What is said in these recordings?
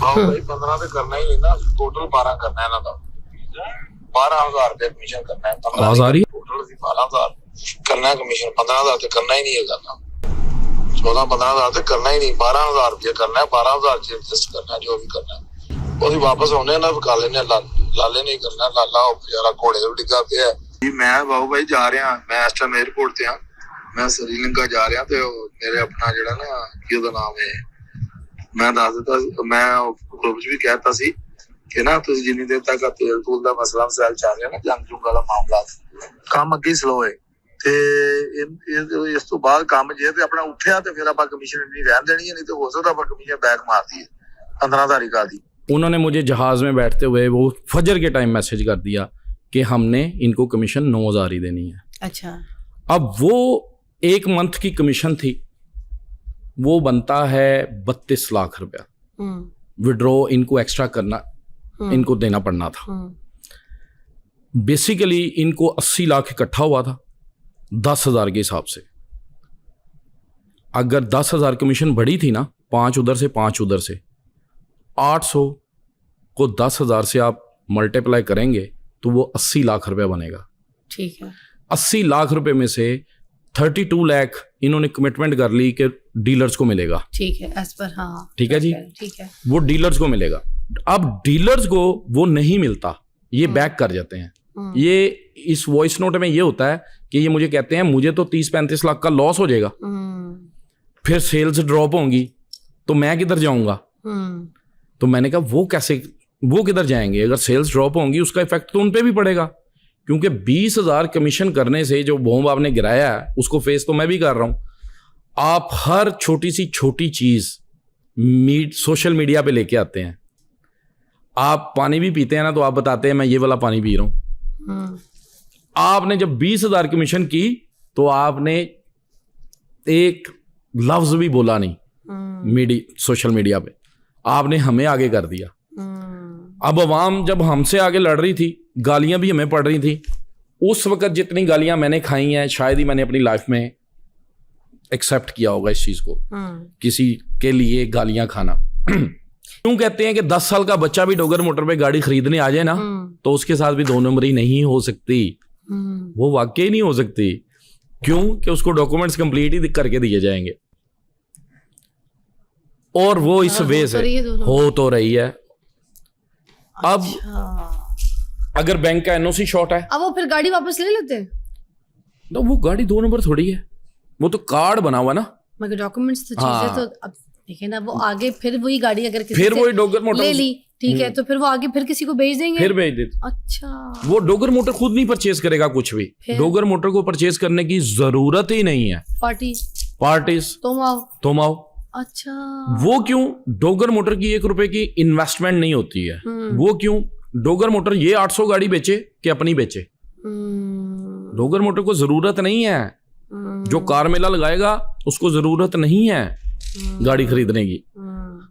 भाई 15 तो करना ही है ना, टोटल 12 करना है ना, तो 12,000 रुपया कमीशन करना है। 15 टोटल 12,000 करना है कमीशन। 15,000 तो करना ही नहीं है, करना 14-15,000 तो करना ही नहीं, 12,000 रुपया करना है। 12,000 एडजस्ट करना है, जो भी करना है वो वापस होने ना काले ने लाले नहीं करना। लाला बेचारा घोड़े तो डिगा पिया जी। मैं बाबू भाई जा रहा, मैं इस टाइम एयरपोर्ट ते हां, मैं श्रीलंका जा रहा ते मेरे अपना जेड़ा ना की ओदा नाम है, मैं दस दिता, मैं ग्रुप च भी कहता सी कि ना तुम जिन्नी देर तक तेल तूल का मसला मसाइल चल रहा ना, जंग जुंग वाला मामला, काम अगे स्लो है ते इस तो बाद काम जे ते अपना उठया ते फिर आपां कमीशन नहीं रहन देनी है, नहीं तो हो सकता आपां कमीशन बैक मार दी है 15 तारीख आदि। उन्होंने मुझे जहाज में बैठते हुए वो फजर के टाइम मैसेज कर दिया कि हमने इनको कमीशन 9,000 ही देनी है। अच्छा, अब वो 1 मंथ की कमीशन थी, वो बनता है 32 लाख रुपया। विड्रॉ इनको एक्स्ट्रा करना, इनको देना पड़ना था। बेसिकली इनको 80 लाख इकट्ठा हुआ था 10,000 के हिसाब से। अगर 10,000 कमीशन बढ़ी थी ना, 5 उधर से 5 उधर से, 800 को 10,000 से आप मल्टीप्लाई करेंगे तो वो 80 लाख रुपया बनेगा। ठीक है। 80 लाख रुपए में से 32 लाख इन्होंने कमिटमेंट कर ली कि डीलर्स को मिलेगा। ठीक है, एज पर, हाँ ठीक है जी, ठीक है, वो डीलर्स को मिलेगा। अब डीलर्स को वो नहीं मिलता, ये बैक कर जाते हैं। ये इस वॉइस नोट में ये होता है कि ये मुझे कहते हैं मुझे तो 30-35 लाख का लॉस हो जाएगा, फिर सेल्स ड्रॉप होंगी तो मैं किधर जाऊंगा। तो मैंने कहा वो कैसे, वो किधर जाएंगे, अगर सेल्स ड्रॉप होंगी उसका इफेक्ट तो उन पे भी पड़ेगा, क्योंकि 20,000 कमीशन करने से जो बॉम्ब आपने गिराया है उसको फेस तो मैं भी कर रहा हूं। आप हर छोटी सी छोटी चीज सोशल मीडिया पे लेके आते हैं। आप पानी भी पीते हैं ना, तो आप बताते हैं मैं ये वाला पानी पी रहा हूं। आपने जब 20,000 कमीशन की तो आपने एक लफ्ज भी बोला नहीं सोशल मीडिया पे, आपने हमें आगे कर दिया। अब अवाम जब हमसे आगे लड़ रही थी, गालियां भी हमें पड़ रही थी। उस वक्त जितनी गालियां मैंने खाई हैं शायद ही मैंने अपनी लाइफ में एक्सेप्ट किया होगा इस चीज को, किसी के लिए गालियां खाना। क्यों कहते हैं कि 10 साल का बच्चा भी डोगर मोटर पे गाड़ी खरीदने आ जाए ना, तो उसके साथ भी 2 नंबरी नहीं हो सकती, वो वाकई नहीं हो सकती। क्यों कि उसको डॉक्यूमेंट्स कंप्लीट ही करके दिए जाएंगे, और वो इस वे से हो तो रही है। अब अगर बैंक का एनओसी शॉर्ट है, अब वो फिर गाड़ी वापस ले लेते हैं। तो वो गाड़ी 2 नंबर थोड़ी है, वो तो कार्ड बना हुआ ना, मगर डॉक्यूमेंट्स तो चीजें तो अब देखिए ना, वो आगे फिर वही गाड़ी अगर किसी फिर से वही डोगर मोटर ले ली, ठीक है, तो फिर वो आगे फिर किसी को भेज देंगे, फिर भेज देते। अच्छा, वो डोगर मोटर खुद नहीं परचेज करेगा कुछ भी, डोगर मोटर को परचेज करने की जरूरत ही नहीं है। पार्टीज तुम आओ। अच्छा, वो क्यों? डोगर मोटर की 1 रुपए की इन्वेस्टमेंट नहीं होती है। वो क्यों? डोगर मोटर ये 800 गाड़ी बेचे कि अपनी बेचे, डोगर मोटर को जरूरत नहीं है। जो कार मेला लगाएगा उसको जरूरत नहीं है गाड़ी खरीदने की,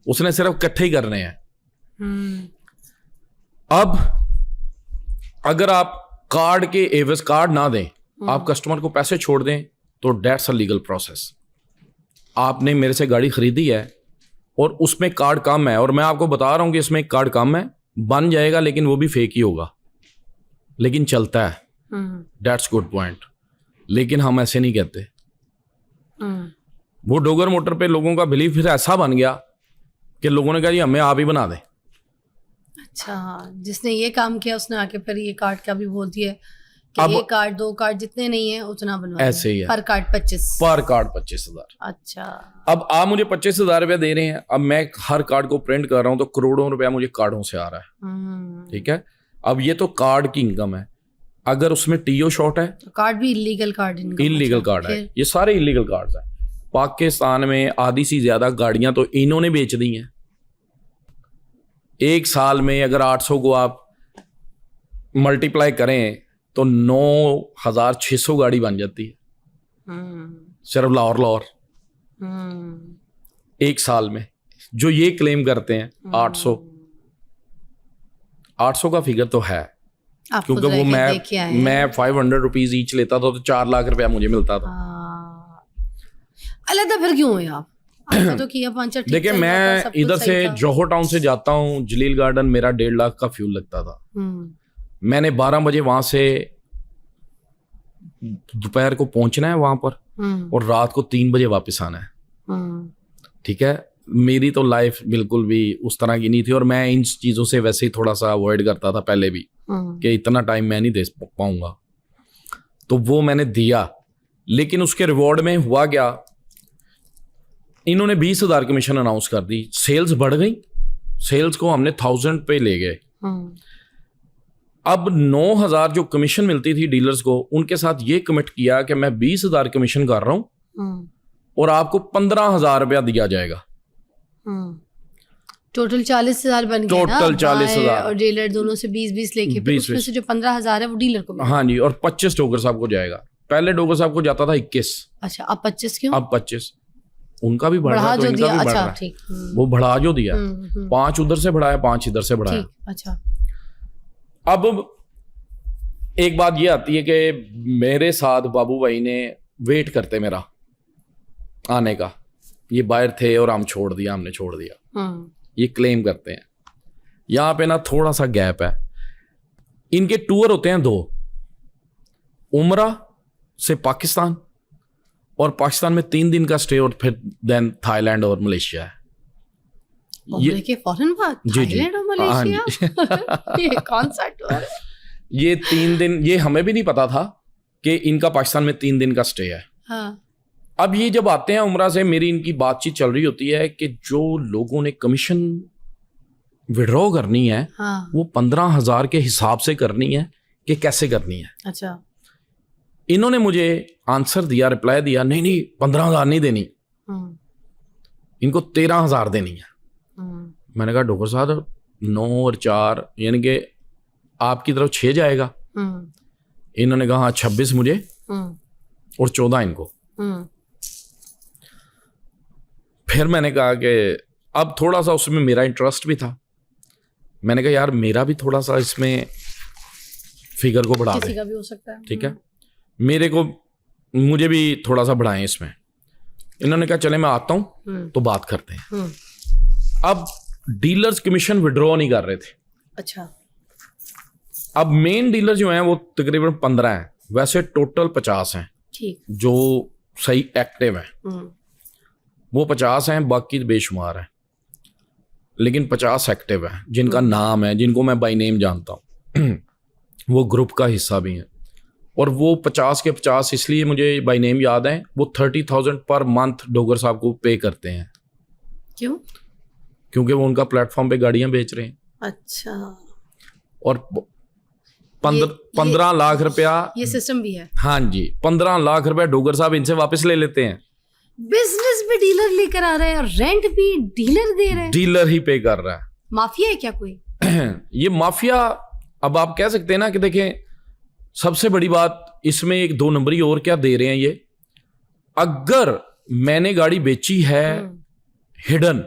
उसने सिर्फ इकट्ठे ही करने हैं। अब अगर आप कार्ड के एवज कार्ड ना दें, आप कस्टमर को पैसे छोड़ दें, तो दैट्स अ लीगल प्रोसेस। आपने मेरे से गाड़ी खरीदी है और उसमें कार्ड कम है, और मैं आपको बता रहा हूं कि इसमें कार्ड कम है, बन जाएगा लेकिन वो भी फेक ही होगा, लेकिन चलता है। That's good point. लेकिन हम ऐसे नहीं कहते। वो डोगर मोटर पे लोगों का बिलीफ फिर ऐसा बन गया कि लोगों ने कहा जी हमें आप ही बना दें। अच्छा, जिसने ये काम किया उसने आके फिर ये कार्ड का भी बोल दिया कि ये कार्ड 2 कार्ड जितने नहीं है उतना बनवा, ऐसे ही है, पर कार्ड 25,000। अच्छा, अब आप मुझे 25,000 रुपया दे रहे हैं, अब मैं हर कार्ड को प्रिंट कर रहा हूं तो करोड़ों रुपया मुझे कार्डों से आ रहा है। ठीक है, अब ये तो कार्ड की इनकम है। अगर उसमें टीओ शॉर्ट है, कार्ड भी इलीगल कार्ड कार्ड है, ये सारे इलीगल कार्ड है। पाकिस्तान में आधी से ज्यादा गाड़ियां तो इन्होंने बेच दी हैं। 1 साल में अगर 800 को आप मल्टीप्लाई करें तो 9,600 गाड़ी बन जाती है सिर्फ लाहौर 1 साल में। जो ये क्लेम करते हैं 800 का फिगर तो है, क्योंकि वो मैं 500 रुपीज ईच लेता था तो 4 लाख रुपया मुझे मिलता था। अलग फिर क्यों हुए आप? आपका तो किया पंचर ठीक देखिए चल रहा था, मैं सब कुछ इधर सही से था। जोहर टाउन से जाता हूँ जलील गार्डन, मेरा 1.5 लाख का फ्यूल लगता था। मैंने 12 बजे वहां से दोपहर को पहुंचना है वहां पर, और रात को 3 बजे वापस आना है। ठीक है, मेरी तो लाइफ बिल्कुल भी उस तरह की नहीं थी, और मैं इन चीज़ों से वैसे ही थोड़ा सा अवॉइड करता था पहले भी, कि इतना टाइम मैं नहीं दे पाऊंगा। तो वो मैंने दिया, लेकिन उसके रिवॉर्ड में हुआ क्या, इन्होंने 20,000 कमीशन अनाउंस कर दी, सेल्स बढ़ गई, सेल्स को हमने 1000 पे ले गए। अब 9,000 जो कमीशन मिलती थी डीलर्स को, उनके साथ ये कमिट किया कि मैं 20,000 कमीशन कर रहा हूं और आपको 15,000 रुपया दिया जाएगा। टोटल 40,000 बन गया ना, टोटल 40,000 और डीलर दोनों से 20-20 लेके, फिर उसमें से जो 15,000 है वो डीलर को मिलेगा। हाँ जी, और 25 डोगर साहब को जाएगा। पहले डोगर साहब को जाता था 21। अच्छा, अब 25 क्यों? अब 25 उनका भी बढ़ा बढ़ा तो जो इनका दिया, भी बढ़ अच्छा रहा है। ठीक। वो बढ़ा जो दिया, 5 उधर से बढ़ाया, 5 इधर से बढ़ाया। ठीक, अच्छा। अब एक बात ये आती है कि मेरे साथ बाबू भाई ने वेट करते मेरा आने का, ये बाहर थे और हम छोड़ दिया, हमने छोड़ दिया, ये क्लेम करते हैं। यहाँ पे ना थोड़ा सा गैप है। इनके टूर होते हैं 2, उमरा से पाकिस्तान, और पाकिस्तान में 3 दिन का स्टे, और फिर देन थाईलैंड और मलेशिया है। उम्र के फौरन बाद जी जी, थाईलैंड और हाँ मलेशिया? ये कौन सा टूर है? ये 3 दिन, ये हमें भी नहीं पता था कि इनका पाकिस्तान में 3 दिन का स्टे है। हाँ। अब ये जब आते हैं उमरा से, मेरी इनकी बातचीत चल रही होती है कि जो लोगों ने कमीशन विड्रॉ करनी है, हाँ। वो 15,000 के हिसाब से करनी है कि कैसे करनी है। अच्छा। इन्होंने मुझे आंसर दिया, रिप्लाई दिया, नहीं नहीं 15,000 नहीं देनी, इनको 13,000 देनी है। मैंने कहा डॉक्टर साहब 9 और 4 यानी कि आपकी तरफ 6 जाएगा। इन्होंने कहा हाँ 26 मुझे और 14 इनको। फिर मैंने कहा कि अब थोड़ा सा उसमें मेरा इंटरेस्ट भी था, मैंने कहा यार मेरा भी थोड़ा सा इसमें फिगर को बढ़ा किसी दे, का भी हो सकता है। ठीक है, मुझे भी थोड़ा सा बढ़ाएं इसमें। इन्होंने कहा चले मैं आता हूं तो बात करते हैं। अब डीलर्स कमीशन विड्रॉ नहीं कर रहे थे। अच्छा। अब मेन डीलर जो हैं वो तकरीबन 15 हैं, वैसे टोटल 50 हैं ठीक, जो सही एक्टिव हैं, वो 50 हैं, बाकी बेशुमार हैं, लेकिन 50 एक्टिव हैं जिनका नाम है, जिनको मैं बाय नेम जानता हूँ वो ग्रुप का हिस्सा भी हैं। और वो 50 के 50 इसलिए मुझे बाय नेम याद है, वो 30,000 पर मंथ डोगर साहब को पे करते हैं। क्यों? क्योंकि वो उनका प्लेटफॉर्म पे गाड़ियां बेच रहे हैं। अच्छा। और 15 लाख रुपया, ये सिस्टम भी है। हाँ जी, 15 लाख रुपया डोगर साहब इनसे वापस ले लेते हैं। बिजनेस भी डीलर लेकर आ रहा है और रेंट भी डीलर दे रहा है। डीलर ही पे कर रहा है। माफिया है क्या कोई? ये माफिया, अब आप कह सकते हैं ना कि देखें, सबसे बड़ी बात इसमें एक 2 नंबरी और क्या दे रहे हैं ये, अगर मैंने गाड़ी बेची है हिडन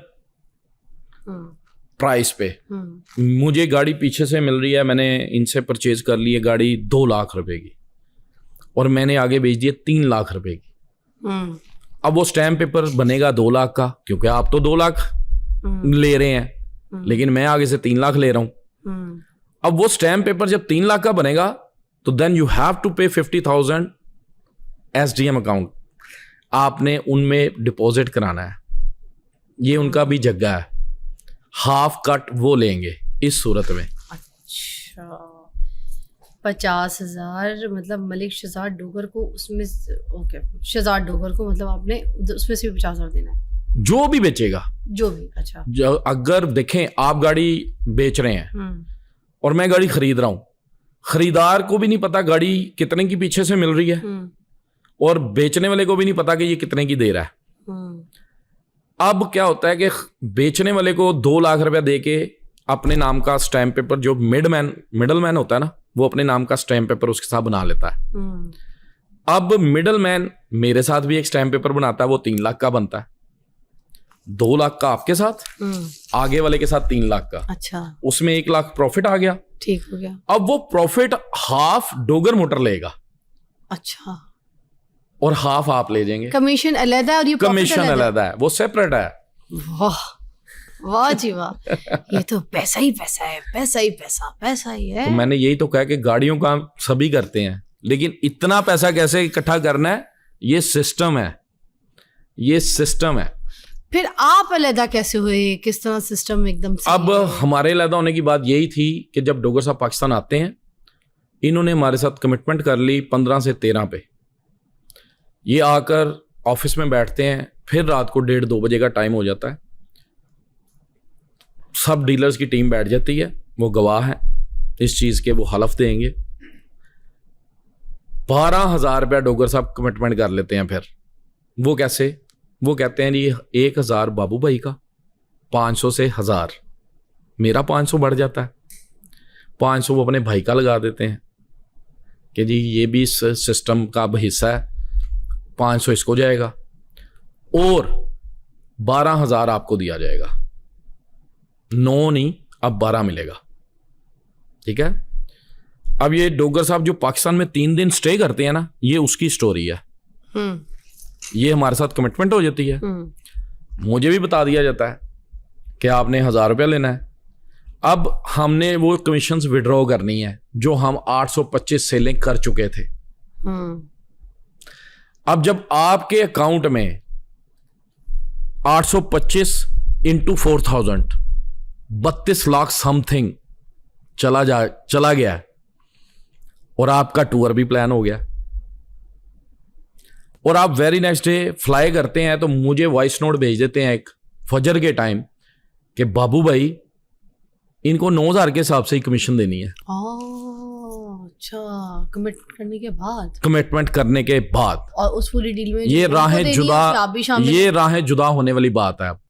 प्राइस पे, मुझे गाड़ी पीछे से मिल रही है, मैंने इनसे परचेज कर ली है गाड़ी 2 लाख रुपए की, और मैंने आगे बेच दी 3 लाख रुपए की। अब वो स्टैम्प पेपर बनेगा 2 लाख का, क्योंकि आप तो 2 लाख ले रहे हैं, लेकिन मैं आगे से 3 लाख ले रहा हूं। अब वो स्टैम्प पेपर जब 3 लाख का बनेगा तो देन यू हैव टू पे 50,000 SDM अकाउंट, आपने उनमें डिपॉजिट कराना है। ये उनका भी जगह है, हाफ कट वो लेंगे इस सूरत में। अच्छा, 50,000 मतलब मलिक शहजाद डोगर को उसमें ओके, शहजाद डोगर को मतलब आपने उसमें से भी 50,000 देना है, जो भी बेचेगा, जो भी। अच्छा, अगर देखें आप गाड़ी बेच रहे हैं और मैं गाड़ी खरीद रहा हूं, खरीदार को भी नहीं पता गाड़ी कितने की पीछे से मिल रही है, और बेचने वाले को भी नहीं पता कि ये कितने की दे रहा है। अब क्या होता है कि बेचने वाले को 2 लाख रुपया दे के अपने नाम का स्टैम्प पेपर, जो मिडल मैन होता है ना, वो अपने नाम का स्टैम्प पेपर उसके साथ बना लेता है। अब मिडल मैन मेरे साथ भी एक स्टैम्प पेपर बनाता है, वो 3 लाख का बनता है, 2 लाख का आपके साथ, आगे वाले के साथ 3 लाख का। अच्छा, उसमें 1 लाख प्रॉफिट आ गया। ठीक हो गया। अब वो प्रॉफिट हाफ डोगर मोटर लेगा। अच्छा, और हाफ आप ले जाएंगे। कमीशन अलग है और ये कमीशन अलग है, वो सेपरेट है। वाह वाह जी वाह, ये तो पैसा ही पैसा है, पैसा ही पैसा, पैसा ही है। तो मैंने यही तो कहा कि गाड़ियों का सभी करते हैं, लेकिन इतना पैसा कैसे इकट्ठा करना है, ये सिस्टम है, ये सिस्टम है। फिर आप अलहदा कैसे हुए, किस तरह सिस्टम एकदम से? अब हमारे अलहदा होने की बात यही थी कि जब डोगर साहब पाकिस्तान आते हैं, इन्होंने हमारे साथ कमिटमेंट कर ली 15 से 13 पे। ये आकर ऑफिस में बैठते हैं, फिर रात को 1:30-2 बजे का टाइम हो जाता है, सब डीलर्स की टीम बैठ जाती है, वो गवाह है इस चीज़ के, वो हलफ देंगे। 12,000 रुपया डोगर साहब कमिटमेंट कर लेते हैं। फिर वो कैसे? वो कहते हैं जी 1,000 बाबू भाई का, 500 से 1000, मेरा 500 बढ़ जाता है, 500 वो अपने भाई का लगा देते हैं कि जी ये भी इस सिस्टम का अब हिस्सा है, 500 इसको जाएगा और 12,000 आपको दिया जाएगा। 9 नहीं, अब 12 मिलेगा। ठीक है। अब ये डोगर साहब जो पाकिस्तान में 3 दिन स्टे करते हैं ना, ये उसकी स्टोरी है। ये हमारे साथ कमिटमेंट हो जाती है, मुझे भी बता दिया जाता है कि आपने 1000 रुपया लेना है। अब हमने वो कमीशंस विड्रॉ करनी है जो हम 825 सेलिंग कर चुके थे। अब जब आपके अकाउंट में 825 इंटू 4000 32 लाख समथिंग चला गया और आपका टूर भी प्लान हो गया और आप वेरी नेक्स्ट डे फ्लाई करते हैं, तो मुझे वॉइस नोट भेज देते हैं एक फजर के टाइम कि बाबू भाई इनको 9,000 के हिसाब से ही कमीशन देनी है। अच्छा, कमिटमेंट करने के बाद और उस पूरी डील में ये राहें जुदा होने वाली बात है।